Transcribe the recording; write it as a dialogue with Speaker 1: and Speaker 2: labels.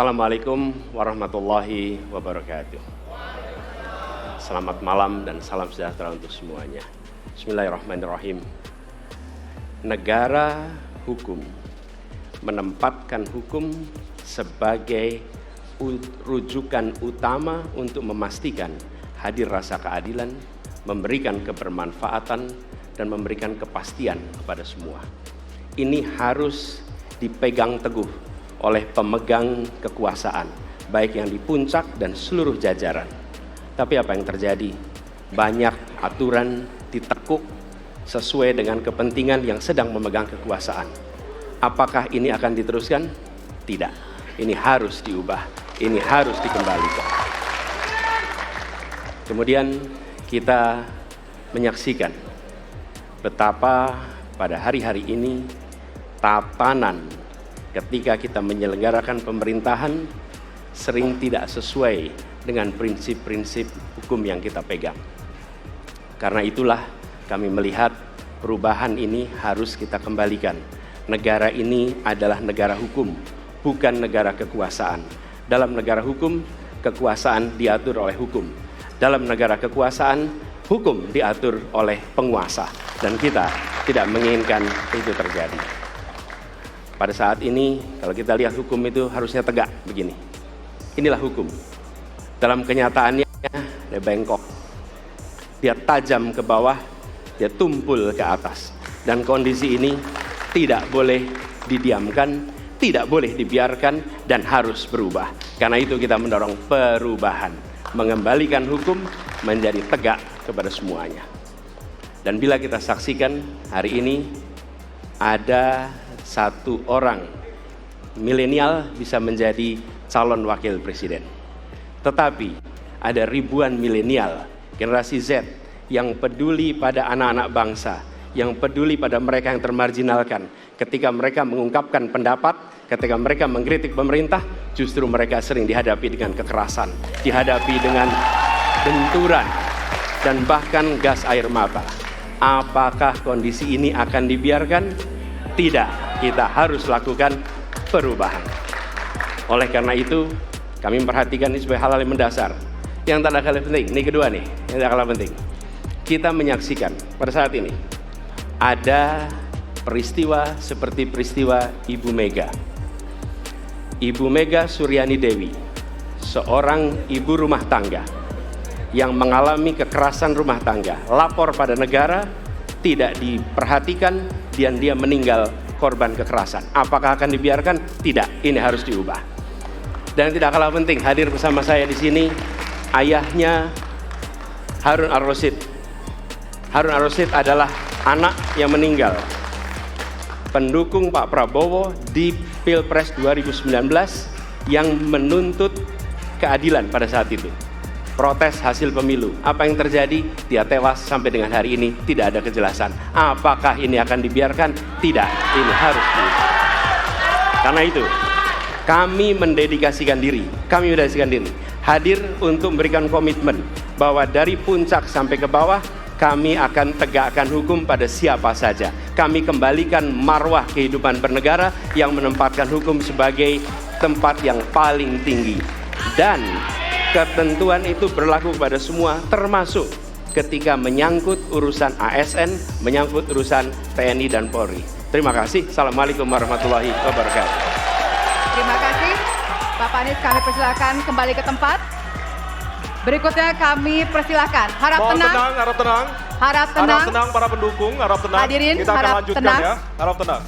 Speaker 1: Assalamualaikum warahmatullahi wabarakatuh. Selamat malam dan salam sejahtera untuk semuanya. Bismillahirrahmanirrahim. Negara hukum menempatkan hukum sebagai rujukan utama untuk memastikan hadir rasa keadilan, memberikan kebermanfaatan, dan memberikan kepastian kepada semua. Ini harus dipegang teguh oleh pemegang kekuasaan, baik yang di puncak dan seluruh jajaran. Tapi apa yang terjadi? Banyak aturan ditekuk sesuai dengan kepentingan yang sedang memegang kekuasaan. Apakah ini akan diteruskan? Tidak. Ini harus diubah. Ini harus dikembalikan. Kemudian kita menyaksikan betapa pada hari-hari ini tatanan ketika kita menyelenggarakan pemerintahan sering tidak sesuai dengan prinsip-prinsip hukum yang kita pegang. Karena itulah kami melihat perubahan ini harus kita kembalikan. Negara ini adalah negara hukum, bukan negara kekuasaan. Dalam negara hukum, kekuasaan diatur oleh hukum. Dalam negara kekuasaan, hukum diatur oleh penguasa. Dan kita tidak menginginkan itu terjadi. Pada saat ini, kalau kita lihat hukum itu harusnya tegak begini. Inilah hukum. Dalam kenyataannya, dia bengkok. Dia tajam ke bawah, dia tumpul ke atas. Dan kondisi ini tidak boleh didiamkan, tidak boleh dibiarkan, dan harus berubah. Karena itu kita mendorong perubahan. Mengembalikan hukum menjadi tegak kepada semuanya. Dan bila kita saksikan hari ini, ada satu orang milenial bisa menjadi calon wakil presiden. Tetapi ada ribuan milenial, generasi Z, yang peduli pada anak-anak bangsa, yang peduli pada mereka yang termarginalkan. Ketika mereka mengungkapkan pendapat, ketika mereka mengkritik pemerintah, justru mereka sering dihadapi dengan kekerasan, dihadapi dengan benturan, dan bahkan gas air mata. Apakah kondisi ini akan dibiarkan? Tidak, kita harus lakukan perubahan. Oleh karena itu, kami memperhatikan ini sebagai hal-hal yang mendasar. Yang tak kalah penting, ini kedua nih, yang tak kalah penting. Kita menyaksikan pada saat ini, ada peristiwa seperti peristiwa Ibu Mega. Ibu Mega Suryani Dewi, seorang ibu rumah tangga yang mengalami kekerasan rumah tangga, lapor pada negara, tidak diperhatikan, dan dia meninggal korban kekerasan. Apakah akan dibiarkan? Tidak, ini harus diubah. Dan tidak kalah penting, hadir bersama saya di sini ayahnya Harun Ar-Rasyid. Harun Ar-Rasyid adalah anak yang meninggal, pendukung Pak Prabowo di Pilpres 2019 yang menuntut keadilan pada saat itu. Protes hasil pemilu. Apa yang terjadi? Dia tewas sampai dengan hari ini tidak ada kejelasan. Apakah ini akan dibiarkan? Tidak, ini harus diubah. Karena itu, kami mendedikasikan diri, hadir untuk memberikan komitmen bahwa dari puncak sampai ke bawah, kami akan tegakkan hukum pada siapa saja. Kami kembalikan marwah kehidupan bernegara yang menempatkan hukum sebagai tempat yang paling tinggi. Dan ketentuan itu berlaku kepada semua, termasuk ketika menyangkut urusan ASN, menyangkut urusan TNI dan Polri. Terima kasih. Assalamualaikum warahmatullahi wabarakatuh.
Speaker 2: Terima kasih. Bapak Anies, kami persilakan kembali ke tempat. Berikutnya kami persilakan. Harap tenang.
Speaker 3: Harap tenang.
Speaker 2: Harap tenang.
Speaker 3: Harap tenang para pendukung, harap tenang.
Speaker 2: Hadirin,
Speaker 3: kita akan
Speaker 2: harap
Speaker 3: lanjutkan
Speaker 2: tenang.
Speaker 3: ya. Harap tenang.